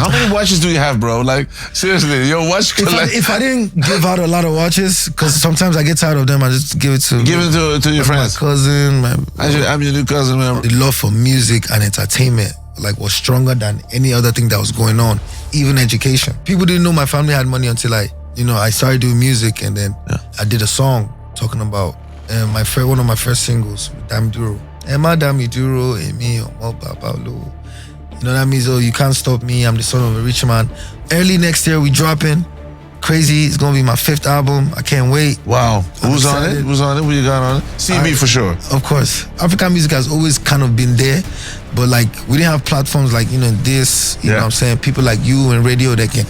How many watches do you have, bro? Like, seriously, your watch collection. If I didn't give out a lot of watches, because sometimes I get tired of them, I just give it to your friends. My cousin. I'm your new cousin, man. The love for music and entertainment was stronger than any other thing that was going on, even education. People didn't know my family had money until I started doing music, and then I did a song talking about one of my first singles, Davido. Emma Davido, Emi, Omo, you know that means, you can't stop me, I'm the son of a rich man. Early next year, we dropping. Crazy, it's gonna be my 5th album. I can't wait. Wow. Who's on it? What you got on it? CB for sure. Of course. African music has always kind of been there, but we didn't have platforms like, this, you know what I'm saying? People like you and radio that can,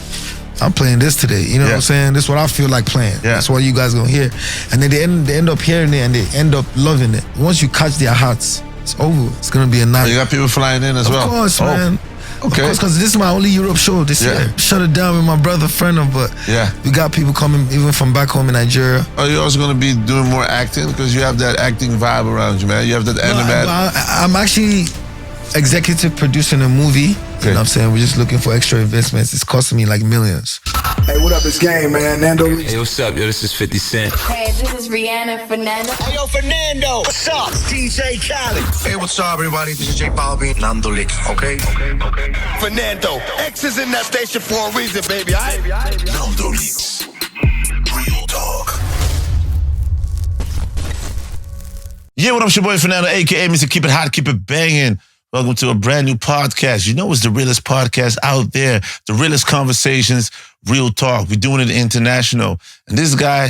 I'm playing this today, you know what I'm saying? This is what I feel like playing. Yeah. That's what you guys gonna hear. And then they end up hearing it and they end up loving it. Once you catch their hearts, it's over. It's gonna be a night. You got people flying in as well? Of course, man. Okay. Of course, because this is my only Europe show this year. Shut it down with my brother FRENNA, but we got people coming even from back home in Nigeria. Are you also going to be doing more acting? Because you have that acting vibe around you, man. You have that I'm actually executive producing a movie. You know what I'm saying? We're just looking for extra investments. It's costing me millions. Hey, what up? It's Game, man. NandoLeaks. Hey, what's up? Yo, this is 50 Cent. Hey, this is Rihanna, Fernando. Hey, yo, Fernando. What's up? DJ Khaled. Hey, what's up, everybody? This is J Balvin. NandoLeaks, okay? Fernando. X is in that station for a reason, baby, all right? NandoLeaks. Real talk. Yeah, what up, it's your boy Fernando, a.k.a. Mr. Keep It Hot, Keep It Banging. Welcome to a brand new podcast. You know it's the realest podcast out there. The realest conversations, real talk. We're doing it international. And this guy,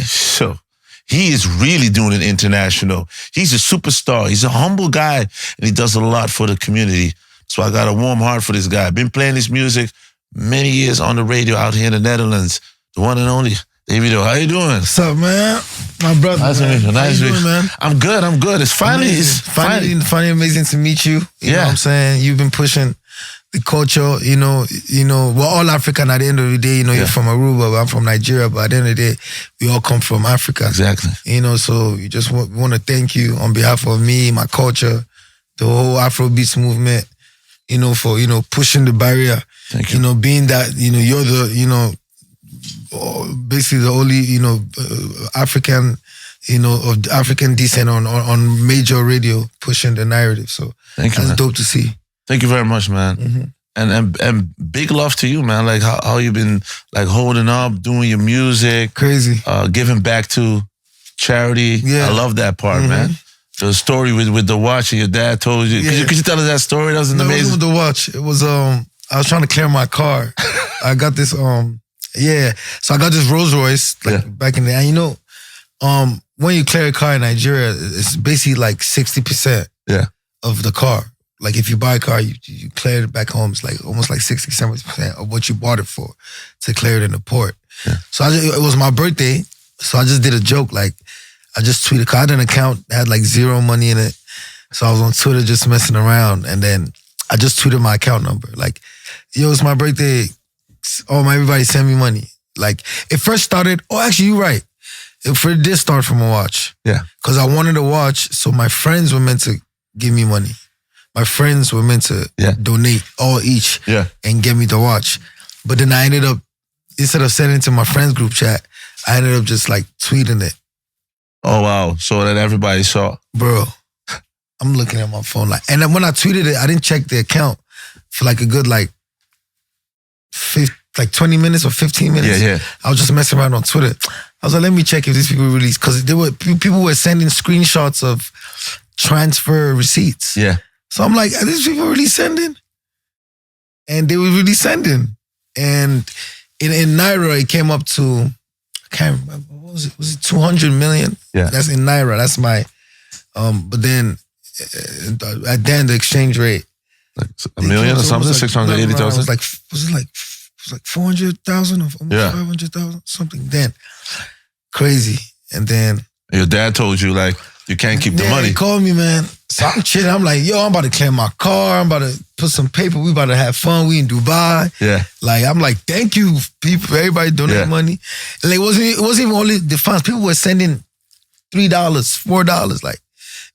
he is really doing it international. He's a superstar. He's a humble guy, and he does a lot for the community. So I got a warm heart for this guy. I've been playing this music many years on the radio out here in the Netherlands. The one and only Davido. How you doing? What's up, man? My brother. Nice to meet you. Nice to meet you, man. I'm good. It's finally amazing to meet you. You know what I'm saying? You've been pushing the culture, we're all African at the end of the day. You're from Aruba, I'm from Nigeria, but at the end of the day, we all come from Africa. Exactly. So you just want to thank you on behalf of me, my culture, the whole Afrobeats movement, for, pushing the barrier. Thank you. Being that, you're the, basically the only, African, of African descent on major radio pushing the narrative. So thank you, that's dope to see. Thank you very much, man. Mm-hmm. And big love to you, man. Like how you been holding up, doing your music. Crazy. Giving back to charity. Yeah. I love that part, man. The story with the watch and your dad told you. Could you tell us that story? That was amazing. It wasn't with the watch. It was, I was trying to clear my car. I got this, so I got this Rolls Royce back in the day. And when you clear a car in Nigeria, it's basically 60% of the car. Like if you buy a car, you clear it back home. It's almost 60-70% of what you bought it for to clear it in the port. Yeah. So it was my birthday, so I just did a joke. I just tweeted, cause I had an account that had zero money in it. So I was on Twitter just messing around, and then I just tweeted my account number. Yo, it's my birthday. Everybody send me money. It first started, actually, you're right. It did start from a watch. Yeah. Because I wanted a watch, so my friends were meant to give me money. My friends were meant to donate all each and get me the watch. But then I ended up, instead of sending it to my friends group chat, I ended up just tweeting it. Oh, wow. So that everybody saw. Bro, I'm looking at my phone. And then when I tweeted it, I didn't check the account for a good 20 minutes or 15 minutes. Yeah. I was just messing around on Twitter. I was let me check if these people release, because people were sending screenshots of transfer receipts. Yeah. So I'm are these people really sending? And they were really sending. And in Naira, it came up to, I can't remember, what was it? Was it 200 million? Yeah. That's in Naira. That's my, but then at then the exchange rate. $1 million or something? 680,000? Was it 400,000 or almost 500,000? Something then. Crazy. And then. Your dad told you you can't keep the money. He called me, man. So I'm chilling. I'm I'm about to clear my car. I'm about to put some paper. We about to have fun. We in Dubai. Yeah. I'm thank you, people. Everybody donate money. And it wasn't even only the funds. People were sending $3, $4,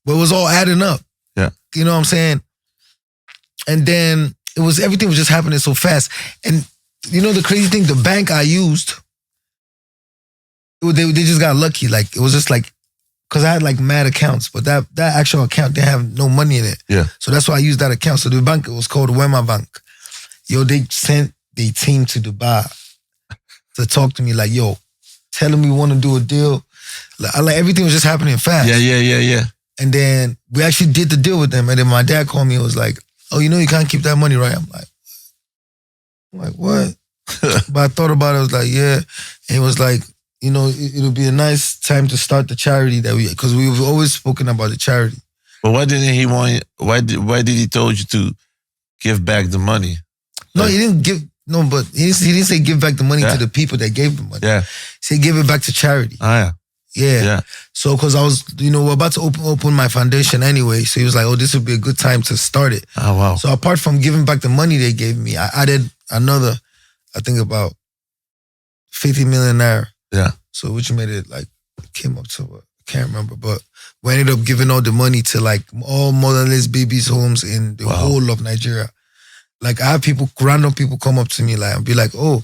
but it was all adding up. Yeah. You know what I'm saying? And then everything was just happening so fast. And you know the crazy thing, the bank I used, they just got lucky. Like it was just like, because I had like mad accounts, but that actual account didn't have no money in it. Yeah. So that's why I used that account. So the bank, it was called Wema Bank. Yo, they sent their team to Dubai to talk to me like, yo, tell them we want to do a deal. Like everything was just happening fast. Yeah. And then we actually did the deal with them. And then my dad called me and was like, oh, you know you can't keep that money, right? I'm like, what? But I thought about it. I was like, yeah. And it was like, you know, it'll be a nice time to start the charity because we've always spoken about the charity. But why didn't he want? Why did he told you to give back the money? No, he didn't give. No, but he didn't say give back the money to the people that gave the money. Yeah. He said give it back to charity. Oh yeah. Yeah. So because I was, we're about to open my foundation anyway. So he was like, oh, this would be a good time to start it. Oh wow. So apart from giving back the money they gave me, I added another, I think about 50 million Naira. Yeah. So which made it like, came up to, I can't remember, but we ended up giving all the money to like all motherless babies' homes in the whole of Nigeria. Like I have random people come up to me like and be like, oh,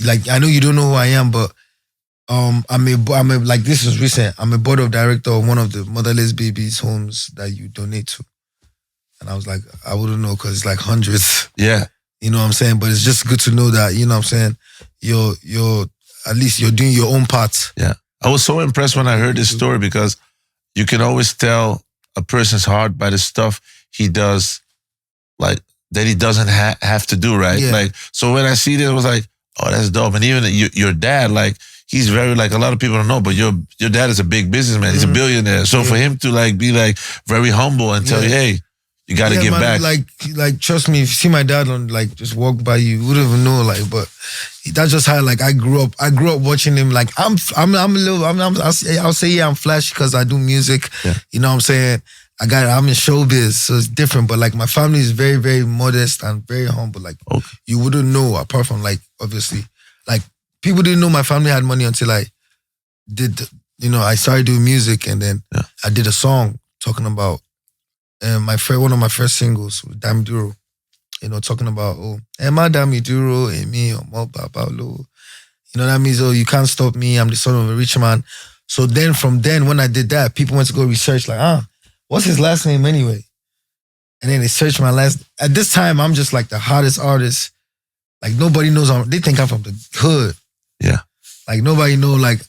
like I know you don't know who I am, but like this is recent. I'm a board of director of one of the motherless babies' homes that you donate to. And I was like, I wouldn't know because it's like hundreds. Yeah. You know what I'm saying? But it's just good to know that, you know what I'm saying, you're at least you're doing your own part. Yeah. I was so impressed when I heard this story because you can always tell a person's heart by the stuff he does, like that he doesn't have to do, right? Yeah. Like, so when I see this, I was like, oh, that's dope. And even your dad, like, he's very, like, a lot of people don't know, but your dad is a big businessman. He's a billionaire. So for him to like be like very humble and tell you, hey, you got to give back. Like, trust me, if you see my dad on like just walk by you wouldn't even know, like, but that's just how like I grew up watching him. Like I'll say I'm flashy because I do music. Yeah. You know what I'm saying? I'm in showbiz, so it's different. But like my family is very, very modest and very humble. Like you wouldn't know apart from like obviously, like people didn't know my family had money until I did. I started doing music and then I did a song talking about one of my first singles with Davido. Talking about Emma Davido, Emi Omo Babalo. That means you can't stop me. I'm the son of a rich man. So then from then when I did that, people went to go research like what's his last name anyway? And then they searched my last. At this time, I'm just like the hottest artist. Like nobody knows. They think I'm from the hood. Yeah. Like nobody know. Like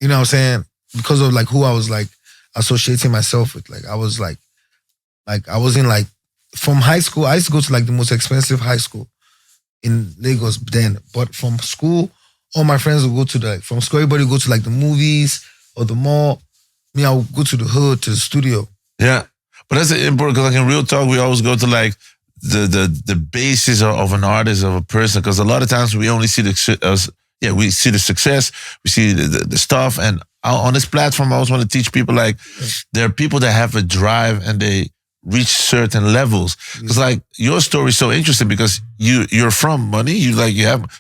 you know what I'm saying, because of like who I was like associating myself with. Like I was like I was in like from high school. I used to go to like the most expensive high school in Lagos then. But from school, all my friends would go to from school. Everybody would go to like the movies or the mall. Me, I would go to the hood to the studio. Yeah, but that's important because like in real talk, we always go to like the basis of an artist, of a person, because a lot of times we only see we see the success, we see the stuff, and on this platform, I always want to teach people like there are people that have a drive and they reach certain levels. Because like your story is so interesting because you're from money,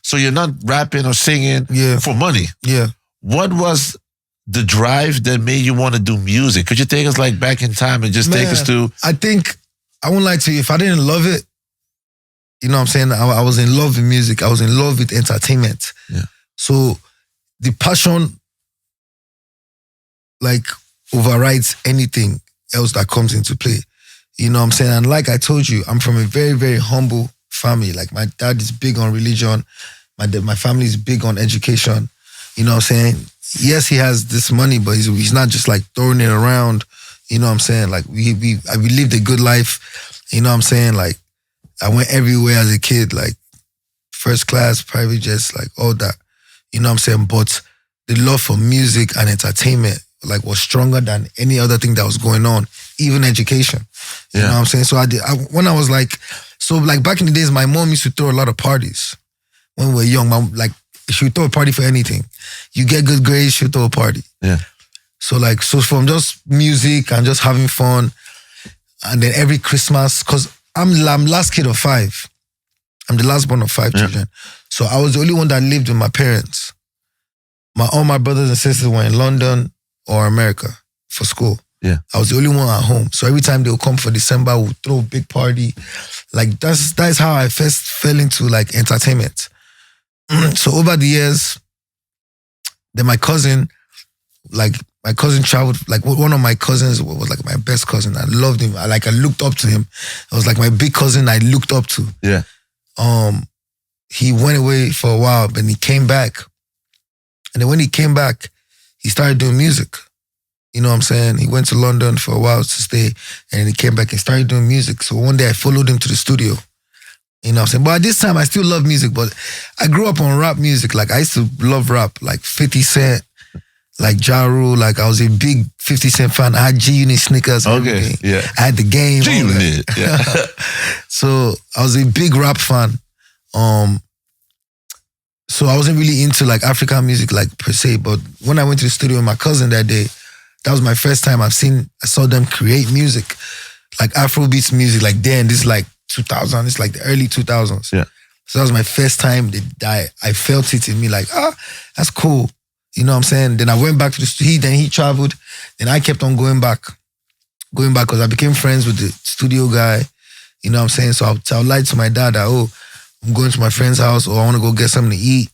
so you're not rapping or singing for money. Yeah. What was the drive that made you want to do music? Could you take us like back in time and just take us to? I think, I won't lie to you, if I didn't love it, you know what I'm saying? I was in love with music. I was in love with entertainment. Yeah. So the passion like overrides anything else that comes into play. You know what I'm saying? And like I told you, I'm from a very, very humble family. Like my dad is big on religion. My family is big on education. You know what I'm saying? Yes, he has this money, but he's not just like throwing it around. You know what I'm saying? Like we lived a good life. You know what I'm saying? Like I went everywhere as a kid, like first class, private jets, like all that. You know what I'm saying? But the love for music and entertainment like was stronger than any other thing that was going on, even education. You know what I'm saying? So when I was like, back in the days, my mom used to throw a lot of parties when we were young. She would throw a party for anything. You get good grades, she would throw a party. Yeah. So from just music and just having fun, and then every Christmas, because I'm last kid of 5. I'm the last born of 5 children. So I was the only one that lived with my parents. All my brothers and sisters were in London or America for school. Yeah. I was the only one at home. So every time they would come for December, we would throw a big party. Like that's how I first fell into like entertainment. So over the years, then my cousin traveled, like one of my cousins was like my best cousin. I loved him. I looked up to him. It was like my big cousin I looked up to. Yeah. He went away for a while, but he came back. And then when he came back, he started doing music. You know what I'm saying? He went to London for a while to stay, and then he came back and started doing music. So one day I followed him to the studio. You know what I'm saying? But at this time, I still love music, but I grew up on rap music. Like, I used to love rap, like 50 Cent, like Ja Rule. Like, I was a big 50 Cent fan. I had G-Unit sneakers and everything. Yeah. I had the game. G-Unit, yeah. So I was a big rap fan. So I wasn't really into like African music like per se, but when I went to the studio with my cousin that day, that was my first time I saw them create music, like Afrobeats music, like then, this is like 2000, it's like the early 2000s. Yeah. So that was my first time that I felt it in me, like, that's cool. You know what I'm saying? Then I went back to the studio, then he traveled, then I kept on going back because I became friends with the studio guy. You know what I'm saying? So I would lie to my dad that, I'm going to my friend's house, or I want to go get something to eat.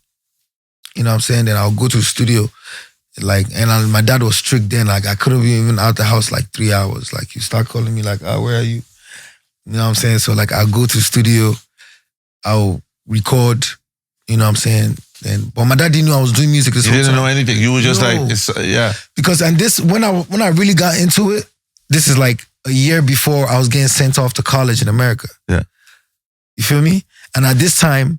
You know what I'm saying? Then I'll go to the studio. Like, and my dad was strict then. Like, I couldn't be even out the house like 3 hours. Like, you start calling me like, where are you? You know what I'm saying? So like, I'll go to the studio, I'll record, you know what I'm saying? But my dad didn't know I was doing music this whole time. You didn't know anything. You were just yeah. Because, and this, when I really got into it, this is like a year before I was getting sent off to college in America. Yeah. You feel me? And at this time,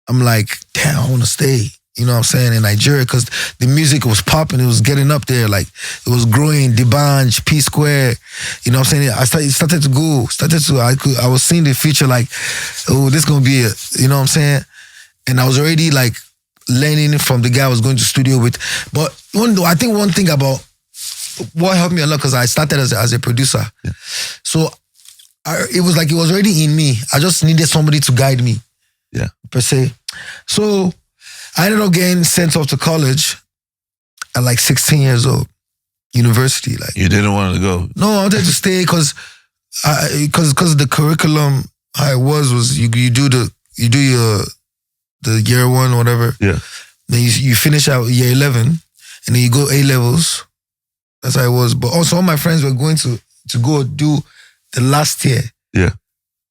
I'm like, damn, I want to stay. You know what I'm saying? In Nigeria, because the music was popping, it was getting up there, like it was growing, D'banj, P Square. You know what I'm saying? I was seeing the future like, this gonna be it. You know what I'm saying? And I was already like learning from the guy I was going to studio with. But I think one thing about what helped me a lot, because I started as a producer. Yeah. So it was like it was already in me. I just needed somebody to guide me. Yeah. Per se. So I ended up getting sent off to college at like 16 years old, university. Like, you didn't want to go? No, I wanted to stay because the curriculum how it was you do the year one, whatever. Yeah. Then you finish out year 11, and then you go A levels. That's how it was. But also all my friends were going to go do the last year. Yeah.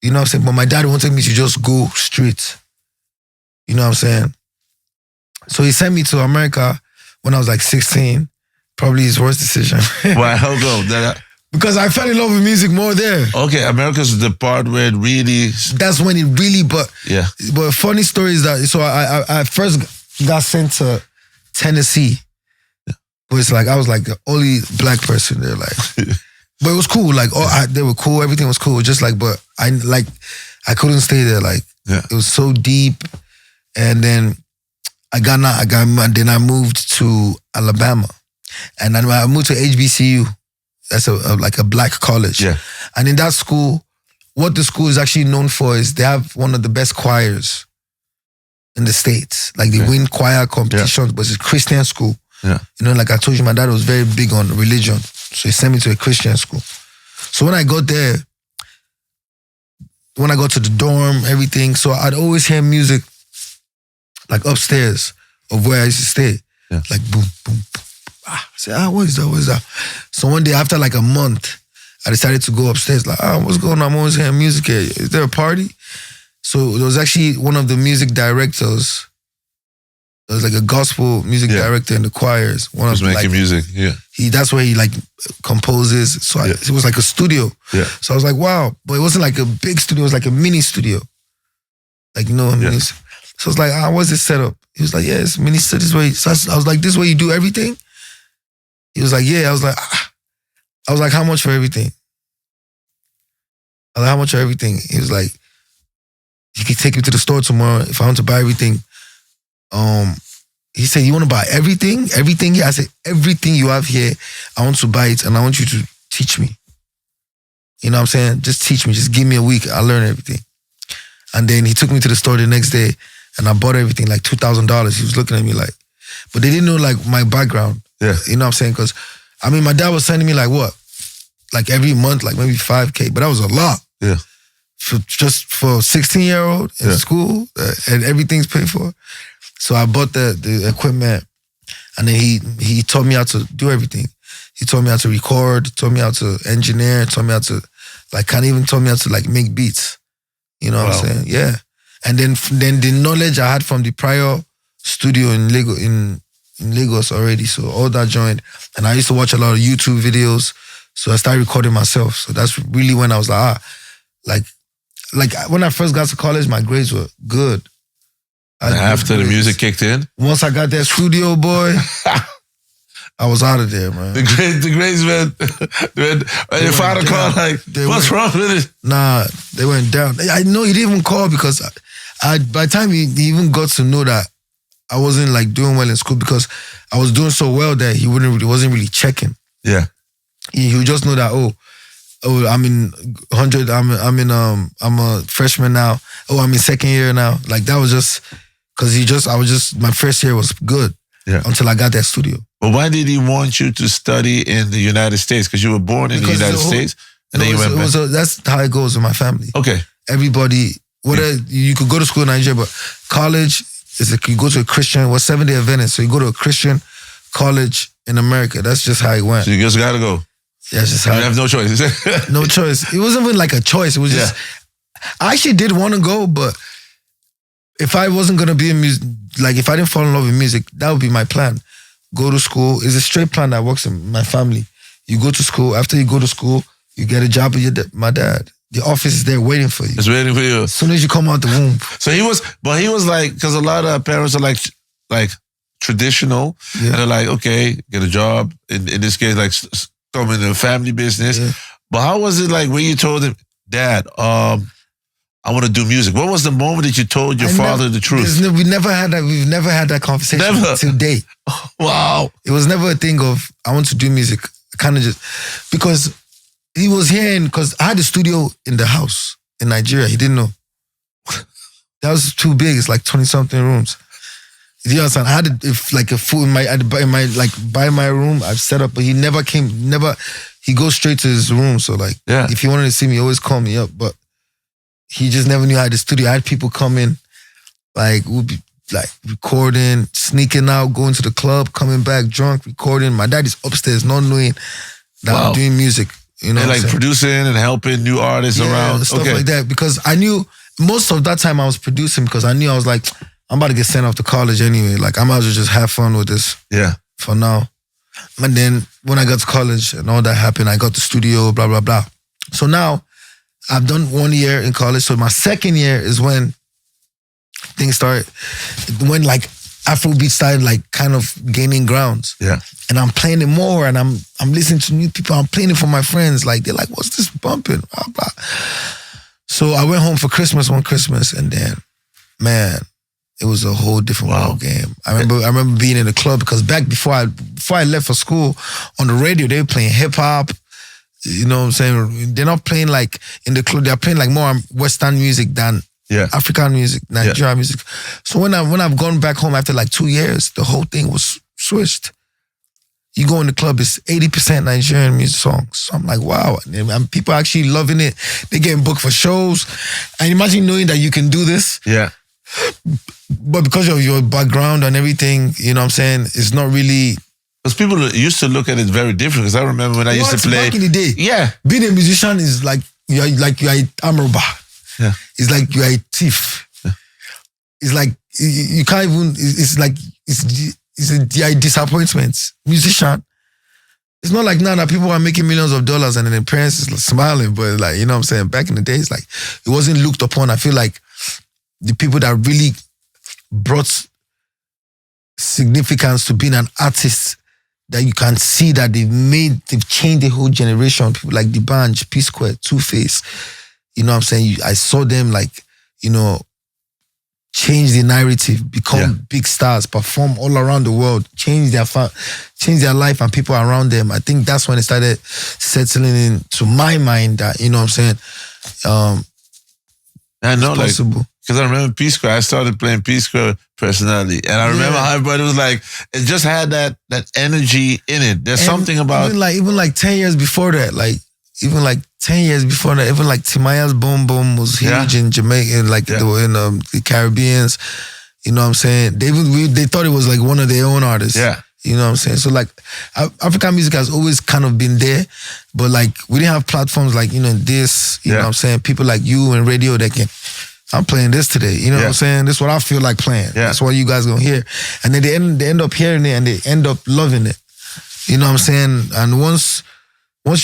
You know what I'm saying? But my dad wanted me to just go straight. You know what I'm saying? So he sent me to America when I was like 16. Probably his worst decision. Why? How go? Because I fell in love with music more there. Okay, America's the part where it really... That's when it really, but funny story is that, so I first got sent to Tennessee. Yeah. But it's like, I was like the only black person there, like... But it was cool, like, they were cool, everything was cool, just like, but I couldn't stay there, like, It was so deep. And then then I moved to Alabama. And then I moved to HBCU. That's like a black college. Yeah. And in that school, what the school is actually known for is they have one of the best choirs in the States. Like, they win choir competitions, but it's a Christian school. Yeah. You know, like I told you, my dad was very big on religion. So he sent me to a Christian school. So when I got there, when I got to the dorm, everything, so I'd always hear music like upstairs of where I used to stay. Yeah. Like boom, boom, boom. I said, what is that? What is that? So one day after like a month, I decided to go upstairs. Like, what's going on? I'm always hearing music here. Is there a party? So there was actually one of the music directors. There was like a gospel music director in the choirs. One was making music, That's where he like composes. So it was like a studio. Yeah. So I was like, wow. But it wasn't like a big studio. It was like a mini studio. Like, you know, mini. So I was like, what's this setup? He was like, it's mini studio. This way. So I was like, this way you do everything? He was like, yeah. I was like, how much for everything? I was like, how much for everything? He was like, you can take me to the store tomorrow if I want to buy everything. He said, you want to buy everything? Everything here? I said, everything you have here, I want to buy it and I want you to teach me. You know what I'm saying? Just teach me. Just give me a week. I'll learn everything. And then he took me to the store the next day and I bought everything, like $2,000. He was looking at me like, but they didn't know like my background. Yeah. You know what I'm saying? Because I mean, my dad was sending me like what? Like every month, like maybe $5K, but that was a lot. Yeah. Just for a 16-year-old in school, and everything's paid for. So I bought the equipment, and then he taught me how to do everything. He taught me how to record, taught me how to engineer, taught me how to, like, kind of even taught me how to, like, make beats. You know what I'm saying? Yeah. And then the knowledge I had from the prior studio in Lagos already, so all that joined. And I used to watch a lot of YouTube videos, so I started recording myself. So that's really when I was like when I first got to college, my grades were good. After the music kicked in? Once I got that studio, boy, I was out of there, man. The grades, man. Your father called like, what's wrong with it? Nah, they went down. I know he didn't even call because by the time he even got to know that I wasn't like doing well in school, because I was doing so well that he wasn't really checking. Yeah. He would just know that, oh, I'm in 100. I'm a freshman now. Oh, I'm in second year now. Like that was just because my first year was good. Yeah. Until I got that studio. But why did he want you to study in the United States? Because you were born in the United States, and then you went back. That's how it goes in my family. Okay. Everybody, you could go to school in Nigeria, but college is you go to a Christian. We're Seventh-day Adventist, so you go to a Christian college in America. That's just how it went. So you just gotta go. Yeah, it's just how. You have no choice. No choice. It wasn't even like a choice. It was just. I actually did want to go, but if I wasn't gonna be in music, like if I didn't fall in love with music, that would be my plan. Go to school. It's a straight plan that works in my family. You go to school. After you go to school, you get a job with my dad. The office is there waiting for you. It's waiting for you. As soon as you come out the womb. So he was like, because a lot of parents are like traditional, and they're like, okay, get a job. In this case, like come in the family business. Yeah. But how was it like when you told him, Dad, I want to do music? What was the moment that you told your father the truth? We've never had that conversation till date. Wow. It was never a thing of, I want to do music. Kind of just, because he was hearing, because I had a studio in the house in Nigeria. He didn't know. That was too big. It's like 20-something rooms. You understand? I had a food in my like by my room. I've set up, but he never came. He goes straight to his room. So like, if he wanted to see me, he always call me up. But he just never knew I had the studio. I had people come in, like we'd be like recording, sneaking out, going to the club, coming back drunk, recording. My dad is upstairs, not knowing that I'm doing music. You know, and like producing and helping new artists around, stuff like that. Because I knew most of that time I was producing, because I knew I was like, I'm about to get sent off to college anyway. Like I might as well just have fun with this. Yeah. For now. And then when I got to college and all that happened, I got the studio, blah, blah, blah. So now I've done 1 year in college. So my second year is when things started, when like Afrobeats started like kind of gaining grounds. Yeah. And I'm playing it more, and I'm listening to new people. I'm playing it for my friends. Like they're like, what's this bumping? Blah, blah. So I went home for Christmas one Christmas, and then, man, it was a whole different ball game. I remember being in the club, because back before I left for school, on the radio they were playing hip hop. You know what I'm saying? They're not playing like in the club. They're playing like more Western music than African music, Nigerian music. So when I've gone back home after like 2 years, the whole thing was switched. You go in the club, it's 80% Nigerian music songs. So I'm like, wow. And people are actually loving it. They're getting booked for shows. And imagine knowing that you can do this. Yeah. But because of your background and everything, you know what I'm saying, it's not really... Because people used to look at it very different. Because I remember when I used to play... Back in the day. Yeah. Being a musician is like you are a arm robber. Yeah. It's like you are a thief. Yeah. It's like you can't even... It's like... It's a disappointment. Musician. It's not like now that people are making millions of dollars and then their parents is like smiling, but like, you know what I'm saying? Back in the days, like, it wasn't looked upon. I feel like the people that really brought significance to being an artist, that you can see that they've changed the whole generation. People like D'banj, P-Square, Two-Face. You know what I'm saying? I saw them like, you know, change the narrative, become big stars, perform all around the world, change their life and people around them. I think that's when it started settling into my mind that, you know what I'm saying, I know, it's possible. Because I remember P Square. I started playing P Square personally, and I remember how everybody was like, it just had that energy in it. There's something about even like 10 years before that, even like 10 years before that, even like Timaya's Boom Boom was huge in Jamaica, like in the Caribbeans. You know what I'm saying? They thought it was like one of their own artists. Yeah. You know what I'm saying? So like African music has always kind of been there, but like we didn't have platforms like, you know, this, you know what I'm saying? People like you and radio that can, I'm playing this today. You know what I'm saying? This is what I feel like playing. Yeah. That's what you guys gonna hear. And then they end up hearing it and they end up loving it. You know what I'm saying? And once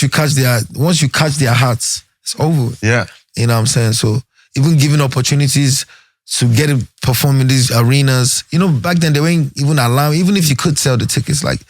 you catch their hearts, it's over. Yeah. You know what I'm saying? So even giving opportunities to get to perform in these arenas. You know, back then they weren't even allowing, even if you could sell the tickets, like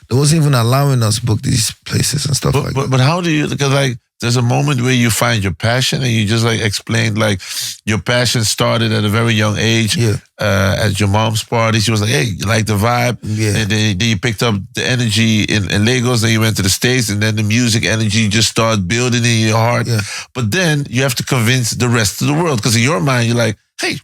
they wasn't even allowing us book these places and stuff like that. But how do you, because like there's a moment where you find your passion, and you just like explained like your passion started at a very young age. Yeah. At your mom's party, she was like, hey, you like the vibe? Yeah. And then you picked up the energy in Lagos, then you went to the States, and then the music energy just started building in your heart. Yeah. But then you have to convince the rest of the world, because in your mind, you're like, hey,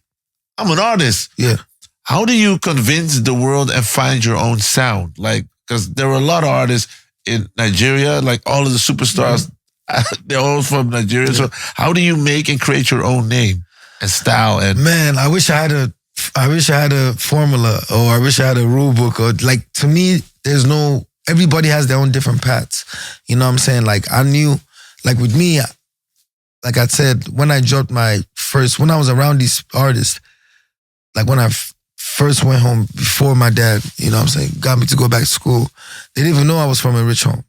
I'm an artist. Yeah. How do you convince the world and find your own sound? Like, because there are a lot of artists in Nigeria, like all of the superstars, they're all from Nigeria. Yeah. So how do you make and create your own name and style? And man, I wish I had a formula, or I wish I had a rule book, or like, to me, everybody has their own different paths. You know what I'm saying? Like I knew, like with me, like I said, when I dropped when I was around these artists, like when I first went home before my dad, you know what I'm saying, got me to go back to school, they didn't even know I was from a rich home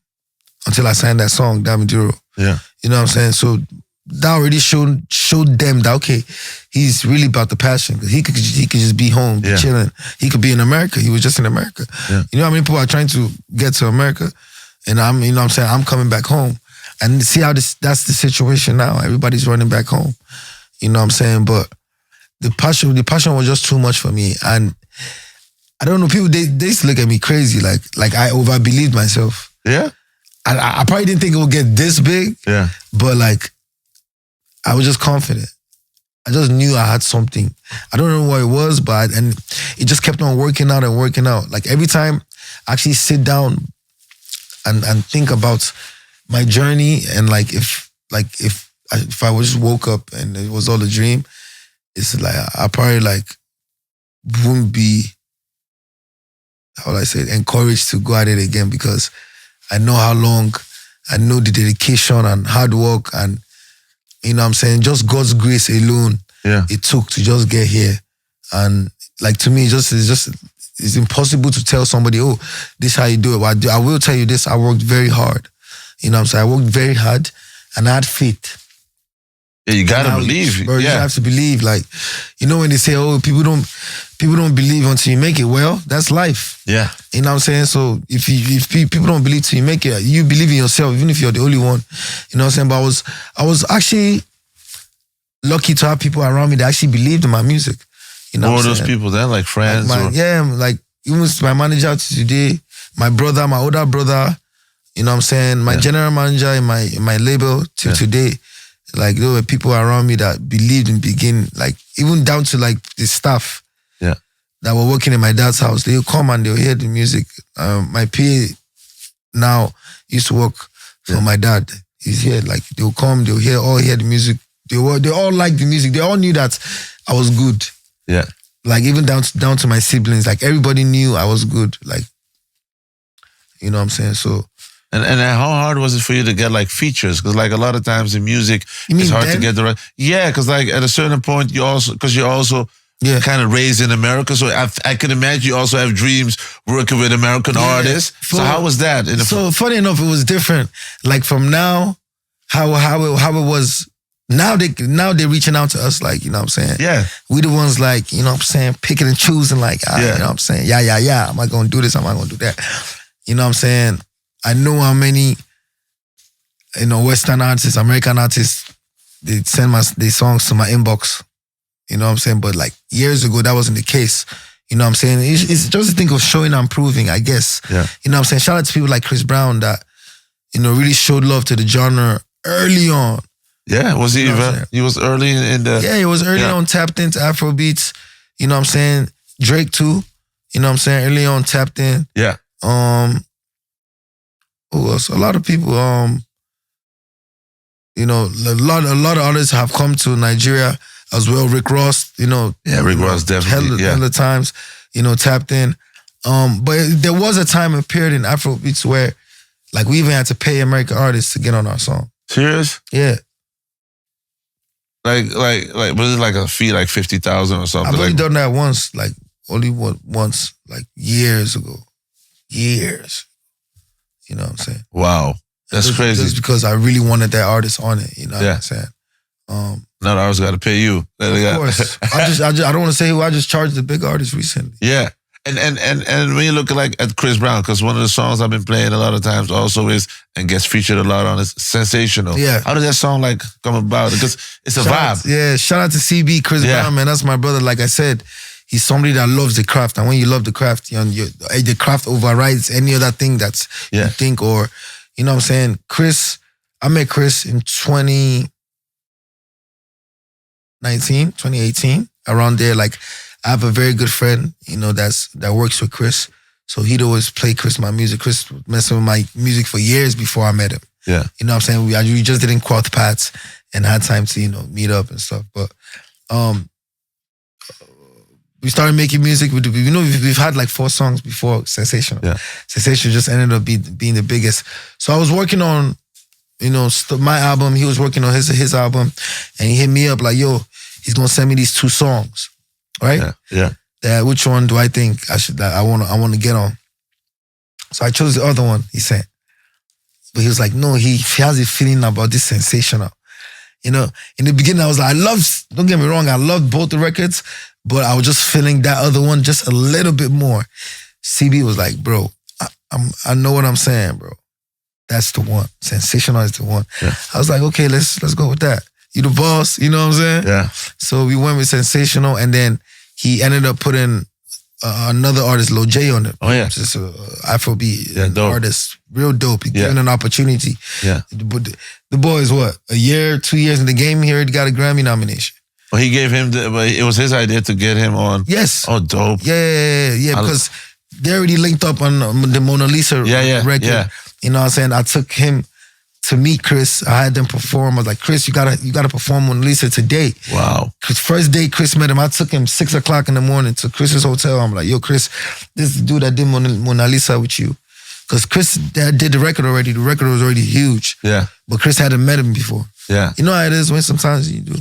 until I signed that song, Davido. Yeah. You know what I'm saying? So that already showed them that, okay, he's really about the passion. He could just be home, chilling. He could be in America. He was just in America. Yeah. You know how many people are trying to get to America? And you know what I'm saying, I'm coming back home. And see how that's the situation now. Everybody's running back home. You know what I'm saying? But the passion was just too much for me. And I don't know, people, they used to look at me crazy, like I overbelieved myself. Yeah? I probably didn't think it would get this big. Yeah. But like, I was just confident. I just knew I had something. I don't know what it was, but and it just kept on working out and working out. Like every time I actually sit down and think about my journey, and like if I just woke up and it was all a dream, it's like I probably like wouldn't be, how would I say it, encouraged to go at it again, because I know how long, I know the dedication and hard work, and you know what I'm saying, just God's grace alone, it took to just get here. And like to me, it's impossible to tell somebody, oh, this is how you do it. But I will tell you this, I worked very hard. You know what I'm saying? I worked very hard and I had faith. Yeah, you gotta believe. Bro, you have to believe. Like, you know when they say, oh, people don't believe until you make it. Well, that's life. Yeah. You know what I'm saying? So if people don't believe till you make it, you believe in yourself, even if you're the only one. You know what I'm saying? But I was actually lucky to have people around me that actually believed in my music. You know what what were those people then? Like friends? Like like even my manager today, my brother, my older brother, you know what I'm saying? My general manager in my label till today. Like there were people around me that believed in the beginning, like even down to like the staff that were working in my dad's house. They'll come and they'll hear the music. My PA now used to work for my dad. He's here. Like they'll come, they'll hear the music. They all liked the music. They all knew that I was good. Yeah. Like even down to my siblings. Like everybody knew I was good. Like, you know what I'm saying? So. And how hard was it for you to get like features? Because like a lot of times in music, it's hard to get the right. Yeah, because like at a certain point, you're also kind of raised in America. So I can imagine you also have dreams working with American artists. So how was that? So funny enough, it was different. Like from now, how it was. Now they're reaching out to us, like, you know what I'm saying? Yeah. We the ones like, you know what I'm saying, picking and choosing, like, you know what I'm saying? Yeah. Am I going to do this? Am I going to do that? You know what I'm saying? I know how many, you know, Western artists, American artists, they send their songs to my inbox. You know what I'm saying? But like years ago, that wasn't the case. You know what I'm saying? It's just a thing of showing and proving, I guess. Yeah. You know what I'm saying? Shout out to people like Chris Brown that, you know, really showed love to the genre early on. Yeah, was he You know what I'm even? saying? He was early in the. Yeah, he was early on tapped into Afrobeats. You know what I'm saying? Drake too. You know what I'm saying? Early on tapped in. Yeah. Who else? A lot of people. You know, a lot of artists have come to Nigeria as well. Rick Ross. You know. Yeah, Rick Ross definitely. Hella times. You know, tapped in. But there was a time and period in Afrobeats where, like, we even had to pay American artists to get on our song. Serious? Yeah. Like, was it like a fee, like 50,000 or something? I've only like, done that once, like once, like years ago. Years. You know what I'm saying? Wow. That's crazy. Just because I really wanted that artist on it, you know what I'm saying? Now the artist got to pay you. Of course. I don't want to say who, I just charged the big artist recently. Yeah. And when you look like at Chris Brown, because one of the songs I've been playing a lot of times also is, and gets featured a lot on, is Sensational. Yeah. How did that song like come about? Because it's a vibe. Shout out to CB, Chris Brown, man. That's my brother. Like I said, he's somebody that loves the craft. And when you love the craft, the craft overrides any other thing that's you think, or, you know what I'm saying? I met Chris in 2018, around there. Like, I have a very good friend, you know, that works with Chris. So he'd always play Chris my music. Chris was messing with my music for years before I met him. Yeah. You know what I'm saying? We just didn't cross paths and had time to, you know, meet up and stuff. But we started making music. We've had like 4 songs before Sensational. Yeah. Sensational just ended up being the biggest. So I was working on, you know, my album. He was working on his album. And he hit me up like, yo, he's going to send me these 2 songs. Right? Yeah. Which one do I think I want to get on? So I chose the other one, he said. But he was like, no, he has a feeling about this Sensational. You know, in the beginning I was like, don't get me wrong, I loved both the records, but I was just feeling that other one just a little bit more. CB was like, bro, I know what I'm saying, bro. That's the one. Sensational is the one. Yeah. I was like, okay, let's go with that. You the boss, you know what I'm saying? Yeah. So we went with Sensational, and then he ended up putting another artist, Lil J, on it. Oh, yeah. Just an Afrobeat artist. Real dope. He given an opportunity. Yeah. But the boy is what? 2 years in the game. He already got a Grammy nomination. Well, he gave him but it was his idea to get him on. Yes. Oh, dope. Yeah. Because they already linked up on the Mona Lisa record. Yeah. You know what I'm saying? I took him to meet Chris. I had them perform. I was like, Chris, you gotta perform Mona Lisa today. Wow. First day Chris met him, I took him 6 o'clock in the morning to Chris's hotel. I'm like, yo, Chris, this dude that did Mona Lisa with you. Because Chris did the record already. The record was already huge. Yeah. But Chris hadn't met him before. Yeah. You know how it is when sometimes you do.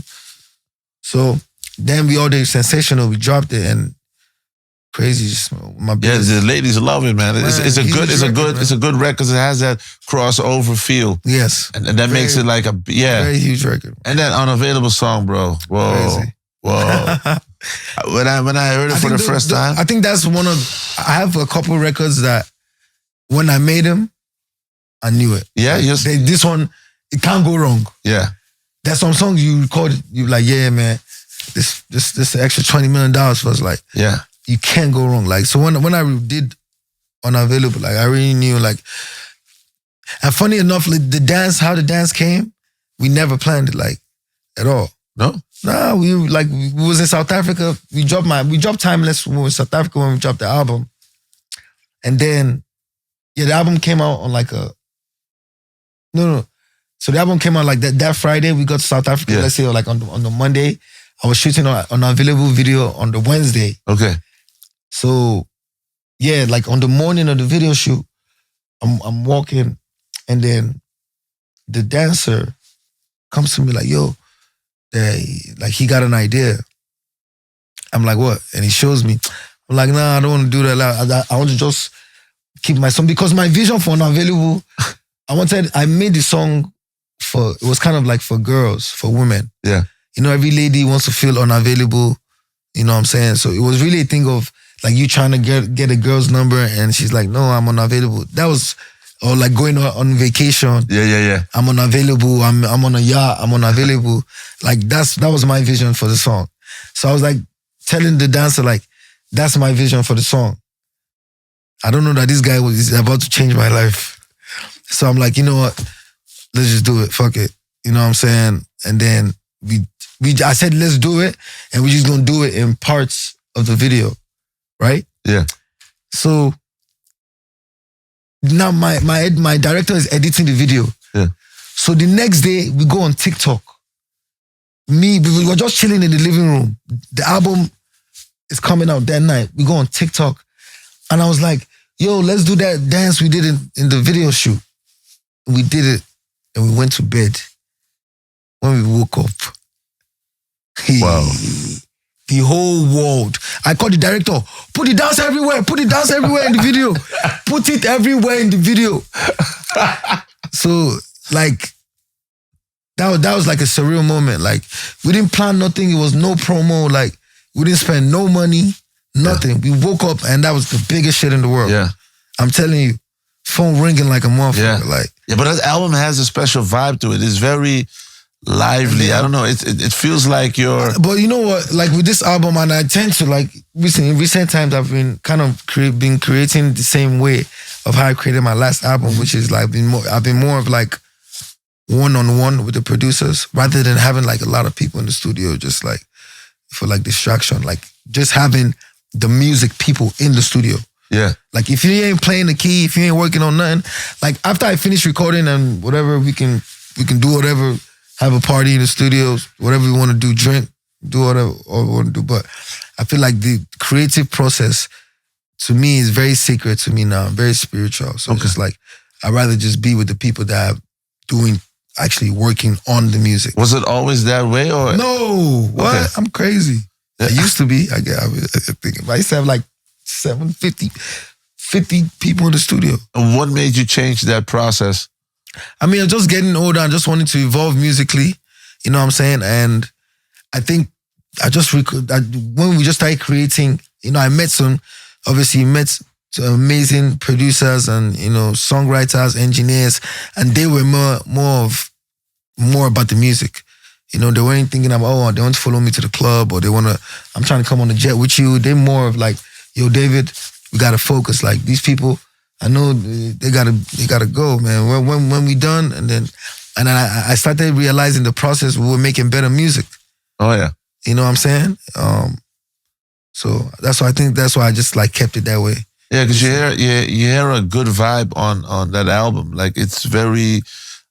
So then we all did Sensational. We dropped it, and crazy. My the ladies love it, man. It's a good record because it has that crossover feel. Yes, and that makes it like a very huge record. And that Unavailable song, bro. Whoa, crazy. Whoa. when I heard it for the first time, I think that's one of. I have a couple records that when I made them, I knew it. Yeah, this one, it can't go wrong. Yeah, there's some songs you record, you like, yeah, man, this extra $20 million was like, yeah. You can't go wrong. Like, so when I did Unavailable, like, I really knew, like, and funny enough, like, how the dance came, we never planned it, like, at all. No? Nah, we was in South Africa. We dropped Timeless when we were in South Africa when we dropped the album. And then, the album came out on like no. So the album came out like that Friday. We got to South Africa, let's say, like on the Monday. I was shooting an Unavailable video on the Wednesday. Okay. So, like on the morning of the video shoot, I'm walking, and then the dancer comes to me like, yo, like he got an idea. I'm like, what? And he shows me. I'm like, nah, I don't want to do that. I want to just keep my song, because my vision for Unavailable, I made the song it was kind of like for girls, for women. Yeah. You know, every lady wants to feel unavailable. You know what I'm saying? So it was really a thing of like you trying to get a girl's number and she's like, no, I'm unavailable. That was, or like going on vacation. Yeah. I'm unavailable. I'm on a yacht. I'm unavailable. Like that was my vision for the song. So I was like telling the dancer, like, that's my vision for the song. I don't know that this guy is about to change my life. So I'm like, you know what? Let's just do it. Fuck it. You know what I'm saying? And then I said, let's do it. And we're just going to do it in parts of the video. Right? Yeah. So now my director is editing the video. Yeah. So the next day we go on TikTok. We were just chilling in the living room. The album is coming out that night. We go on TikTok. And I was like, yo, let's do that dance we did in the video shoot. We did it and we went to bed. When we woke up, Wow. The whole world. I called the director, put the dance everywhere, put the dance everywhere in the video. Put it everywhere in the video. So, like, that was like a surreal moment. Like, we didn't plan nothing. It was no promo. Like, we didn't spend no money, nothing. We woke up and that was the biggest shit in the world. Yeah. I'm telling you, phone ringing like a motherfucker. Yeah. Like, Yeah, but that album has a special vibe to it. It's very lively. I don't know. It feels like you're... But you know what? Like with this album, and I tend to like in recent times, I've been kind of been creating the same way of how I created my last album, which is like I've been more of like one-on-one with the producers rather than having like a lot of people in the studio just like for like distraction. Like just having the music people in the studio. Yeah. Like if you ain't playing the key, if you ain't working on nothing, like after I finish recording and whatever, we can do whatever. Have a party in the studios, whatever we want to do, drink, do whatever we want to do. But I feel like the creative process to me is very sacred to me now, very spiritual. So it's just like, I'd rather just be with the people that are actually working on the music. Was it always that way or? No, what? Okay. I'm crazy. I used to be. I used to have like 50 people in the studio. And what made you change that process? I mean, I'm just getting older. I just wanted to evolve musically. You know what I'm saying? And I think when we just started creating, you know, I met some amazing producers and, you know, songwriters, engineers, and they were more about the music. You know, they weren't thinking about, they want to follow me to the club or I'm trying to come on the jet with you. They're more of like, yo, David, we got to focus. Like these people, I know they gotta go, man. When we done, and then I started realizing the process we were making better music. Oh yeah, you know what I'm saying? So that's why I just like kept it that way. Yeah, because you hear a good vibe on that album. Like it's very,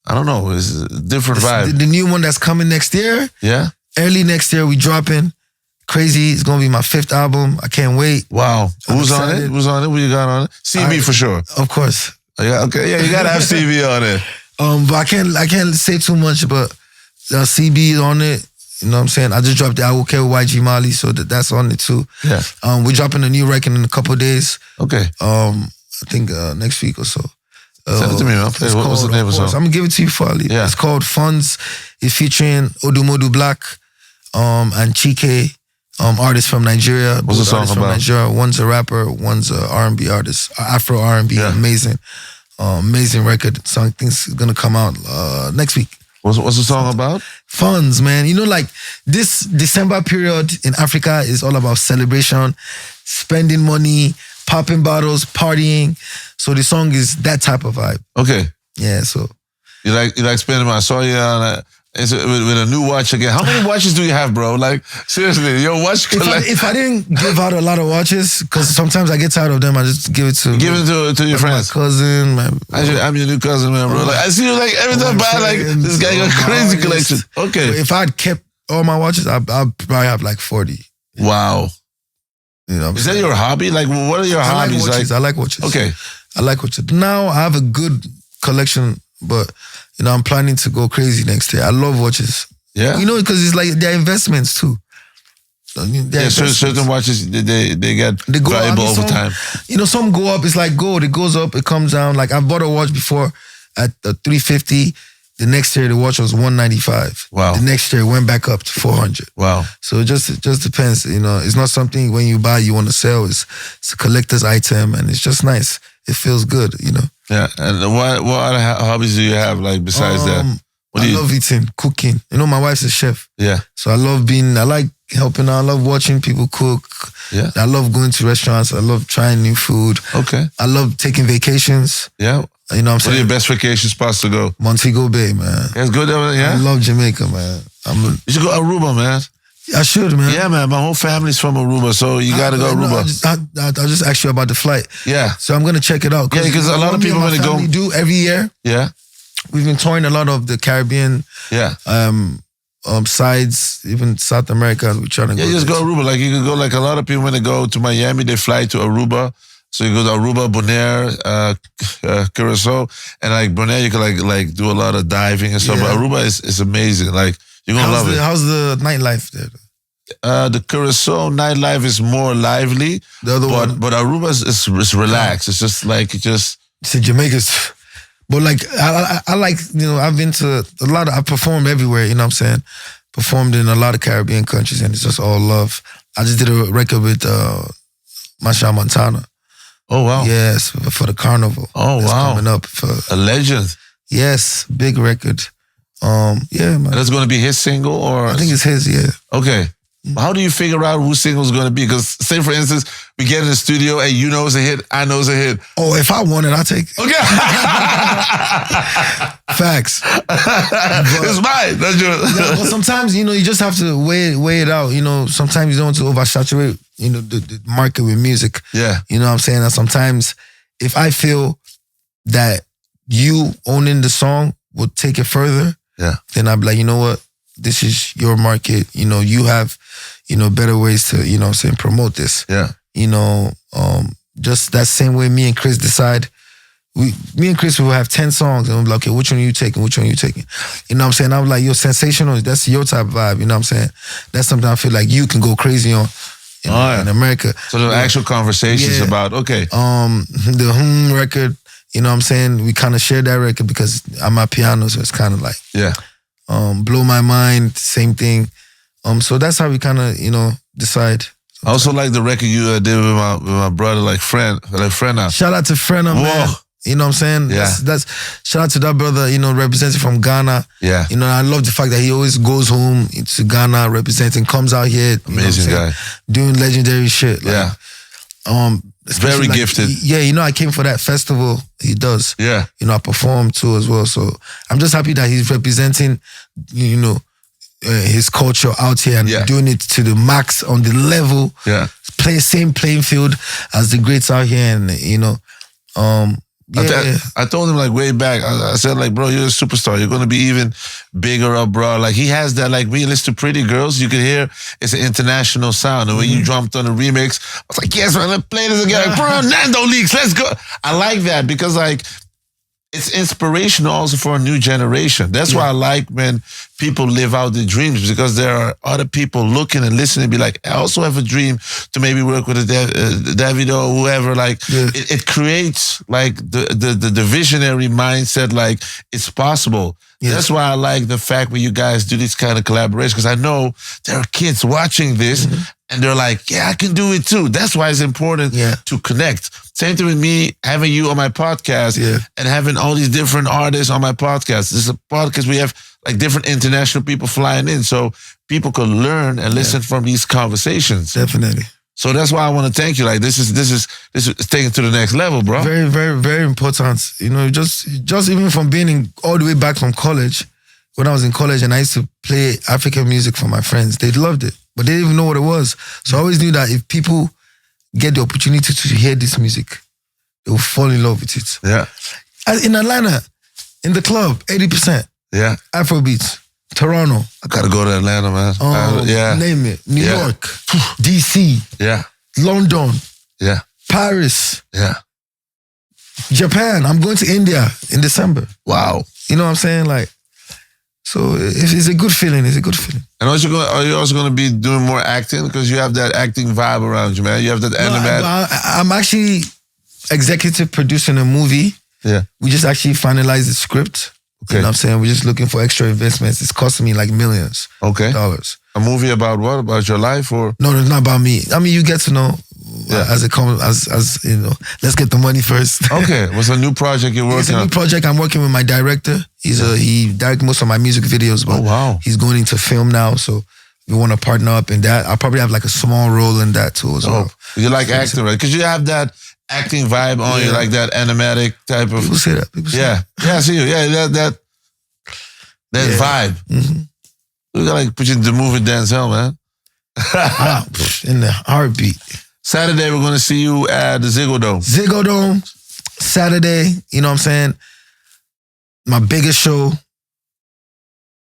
I don't know, it's a different vibe. The new one that's coming next year. Yeah, early next year we dropping. Crazy, it's gonna be my 5th album. I can't wait. Wow. Who's on it? Who's on it? Who you got on it? CB for sure. Of course. Yeah, okay. Yeah, you gotta have CB on it. But I can't say too much, but CB is on it. You know what I'm saying? I just dropped the I Will Care with YG Mali, so that's on it too. Yeah. We're dropping a new record in a couple of days. Okay. I think next week or so. Send it to me, man. What's the name of the song? I'm gonna give it to you for Ali. Yeah. It's called Funds. It's featuring Odumodu Black and Chike. Artists from Nigeria. What's the song about? From Nigeria. One's a rapper, one's a R&B artist, Afro R&B. Yeah. Amazing record. So I think it's gonna come out next week. What's the song about? Funds, man. You know, like this December period in Africa is all about celebration, spending money, popping bottles, partying. So the song is that type of vibe. Okay. Yeah. So you like spending money. I saw you on with a new watch again. How many watches do you have, bro? Like, seriously, your watch collection. If I didn't give out a lot of watches, because sometimes I get tired of them, I just give it to your friends. My cousin. I'm your new cousin, man, bro. Like, I see you like every time I buy like this guy got a crazy collection. Okay. If I'd kept all my watches, I'd probably have like 40. Wow. You know, is that your hobby? Like, what are your hobbies? I like watches. Okay. I like watches. Now I have a good collection, but you know, I'm planning to go crazy next year. I love watches. Yeah. You know, because it's like they're investments too. Certain watches, they get valuable over time. You know, some go up, it's like gold. It goes up, it comes down. Like I bought a watch before at $350. The next year, the watch was $195. Wow. The next year, it went back up to $400. Wow. So it just depends. You know, it's not something when you buy, you want to sell. It's a collector's item and it's just nice. It feels good, you know. Yeah. And what other hobbies do you have, like, besides that? I love eating, cooking. You know, my wife's a chef. Yeah. So I like helping out. I love watching people cook. Yeah. I love going to restaurants. I love trying new food. Okay. I love taking vacations. Yeah. You know what I'm What are saying? your best vacation spots to go? Montego Bay, man. It's good there, I yeah? love Jamaica, man. You should go Aruba, man. I should, man. Yeah, man. My whole family's from Aruba, so you got to go Aruba. I just asked you about the flight. Yeah. So I'm going to check it out. Yeah, because a lot of people when when they go... do every year. Yeah. We've been touring a lot of the Caribbean Yeah. sides, even South America. We're trying to Yeah, go just there. go Aruba. Like you could go, like a lot of people when they go to Miami, they fly to Aruba. So you go to Aruba, Bonaire, Curacao, and like Bonaire, you can like do a lot of diving and stuff. Yeah. But Aruba is amazing. Like you're gonna love it. How's the nightlife there? The Curacao nightlife is more lively. The other one, but Aruba is relaxed. It's just like to Jamaica's. But like I like, you know, I've been to I performed everywhere, you know what I'm saying? Performed in a lot of Caribbean countries, and it's just all love. I just did a record with Masha Montana. Oh wow. Yes, for the carnival. Oh That's wow. coming up for A legend. yes, big record. Yeah, man. And that's gonna be his single, or I think it's his, yeah. okay. How do you figure out whose single is gonna be? Because say for instance, we get in the studio and you know it's a hit, I know it's a hit. Oh, if I want it, I'll take it. Okay. Facts. It's mine. That's your Yeah, but sometimes, you know, you just have to weigh it out. You know, sometimes you don't want to oversaturate, you know, the market with music. Yeah. You know what I'm saying? And sometimes if I feel that you owning the song will take it further, Yeah. then I'd be like, you know what? This is your market. You know, you have, you know, better ways to, you know what I'm saying, promote this. Yeah. You know, just that same way me and Chris decide, me and Chris will have 10 songs and we'll be like, okay, which one are you taking? Which one are you taking? You know what I'm saying? I'm like, you're sensational. That's your type of vibe. You know what I'm saying? That's something I feel like you can go crazy on in America. So the actual conversations Yeah. about, okay. The record, you know what I'm saying? We kind of share that record because I'm at piano, so it's kind of like, Yeah. Blow My Mind, same thing. So that's how we kind of, you know, decide. I also like the record you did with my brother, like FRENNA. Shout out to FRENNA, man. Whoa. You know what I'm saying? Yeah. That's shout out to that brother, you know, representing from Ghana. Yeah. You know, I love the fact that he always goes home to Ghana, representing, comes out here. You know what I'm Amazing saying? guy. Doing legendary shit. Like, Yeah. especially Very gifted. Yeah, you know, I came for that festival he does. Yeah. You know, I performed too as well. So I'm just happy that he's representing, you know, his culture out here and Yeah. doing it to the max on the level. Yeah. Same playing field as the greats out here, and you know, I told him like way back, I said like, bro, you're a superstar. You're going to be even bigger up, bro. Like he has that, like when you listen to Pretty Girls, you can hear it's an international sound. And when you jumped on the remix, I was like, yes, man, let's play this again. Like, bro, NandoLeaks, let's go. I like that because like, it's inspirational also for a new generation. That's why I like when people live out their dreams, because there are other people looking and listening and be like, I also have a dream to maybe work with a Davido or whoever. Like it creates like the visionary mindset, like it's possible. Yes. That's why I like the fact when you guys do this kind of collaboration, because I know there are kids watching this and they're like, yeah, I can do it too. That's why it's important to connect. Same thing with me having you on my podcast and having all these different artists on my podcast. This is a podcast we have like different international people flying in, so people can learn and listen from these conversations. Definitely. So that's why I want to thank you. Like this is taken to the next level, bro. Very, very, very important. You know, just even from being all the way back from college, when I was in college and I used to play African music for my friends, they loved it, but they didn't even know what it was. So I always knew that if people get the opportunity to hear this music, they will fall in love with it. Yeah. In Atlanta, in the club, 80%. Yeah. Afrobeats. Toronto. I gotta go to Atlanta, man. Name it. New York. DC. Yeah. London. Yeah. Paris. Yeah. Japan. I'm going to India in December. Wow. You know what I'm saying? Like, so it's a good feeling. It's a good feeling. And are you also going to be doing more acting? Because you have that acting vibe around you, man. You have that animated. I'm actually executive producing a movie. Yeah. We just actually finalized the script. Okay. You know what I'm saying? We're just looking for extra investments. It's costing me like millions of dollars. A movie about what? About your life or? No, it's not about me. I mean, you get to know as it comes, as you know, let's get the money first. Okay. What's a new project you're working on? It's a new project. I'm working with my director. He directs most of my music videos, but he's going into film now, so we want to partner up in that. I'll probably have like a small role in that too as well. You like acting, right? Because you have that acting vibe on you, like that animatic type of. People say that. People say that. Yeah, I see you. Yeah, that vibe. Mm-hmm. We gotta like put you in the movie Denzel, man. In the heartbeat. Saturday we're gonna see you at the Ziggodome. Ziggodome, Saturday. You know what I'm saying? My biggest show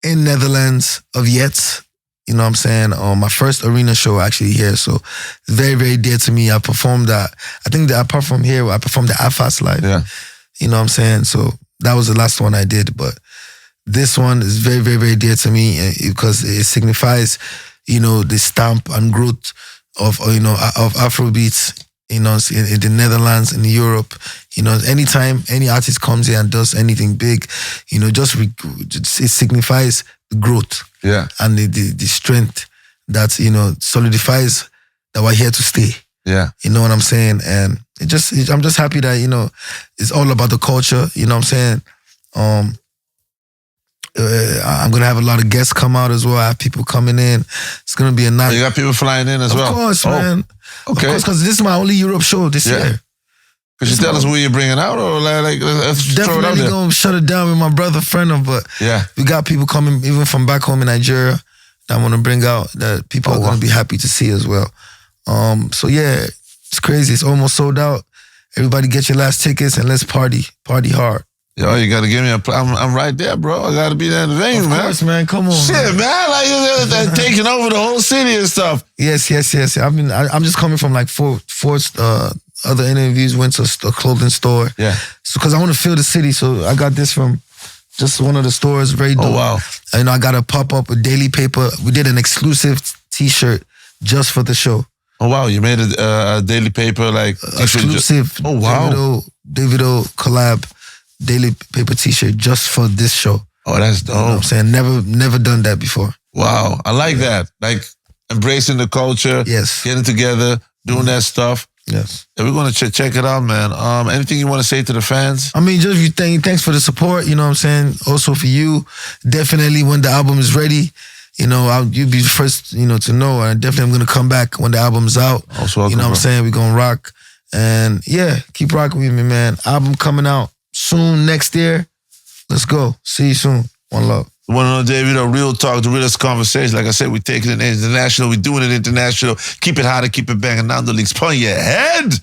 in Netherlands of yet. You know what I'm saying? My first arena show actually here. So it's very, very dear to me. I performed that. I think that apart from here, I performed the Afas live. Yeah. You know what I'm saying? So that was the last one I did. But this one is very, very, very dear to me because it signifies, you know, the stamp and growth of, you know, of Afrobeats, you know, in the Netherlands, in Europe. You know, anytime any artist comes here and does anything big, you know, it signifies the growth. Yeah. And the strength that, you know, solidifies that we're here to stay. Yeah. You know what I'm saying? And I'm just happy that, you know, it's all about the culture. You know what I'm saying? I'm going to have a lot of guests come out as well. I have people coming in. It's going to be a night. You got people flying in as well? Of course, man. Okay. Of course, because this is my only Europe show this year. Could you tell us who you're bringing out, or like let's throw it out Definitely there? gonna shut it down with my brother FRENNA, but Yeah. we got people coming even from back home in Nigeria that I want to bring out that people are gonna be happy to see as well. So yeah, it's crazy. It's almost sold out. Everybody get your last tickets and let's party hard. Yo, you gotta give me I'm right there, bro. I gotta be there in the venue, man. Of course, man. Come on. Shit, man. Like they're taking over the whole city and stuff. Yes. I'm just coming from like four other interviews. Went to a clothing store. Yeah. So because I want to feel the city, so I got this from just one of the stores. Very dope. Oh wow. You know, I got a pop up a daily paper. We did an exclusive T-shirt just for the show. Oh wow, you made a daily paper like Exclusive. Oh wow. Davido collab daily paper T-shirt just for this show. Oh, that's dope. You know what I'm saying? Never done that before. Wow, I like that. Like embracing the culture. Yes. Getting together, doing that stuff. Yes. Yeah, we're gonna check it out, man. Anything you want to say to the fans? I mean, just thanks for the support. You know what I'm saying? Also for you, definitely when the album is ready, you know, you'll be the first, you know, to know. And definitely I'm gonna come back when the album's out. Also welcome, you know what I'm saying? We're gonna rock. And yeah, keep rocking with me, man. Album coming out soon next year. Let's go. See you soon. One love. You want to know, Davido, real talk, the realest conversation. Like I said, we're taking it international. We're doing it international. Keep it hot and keep it banging. NandoLeaks, put on your head.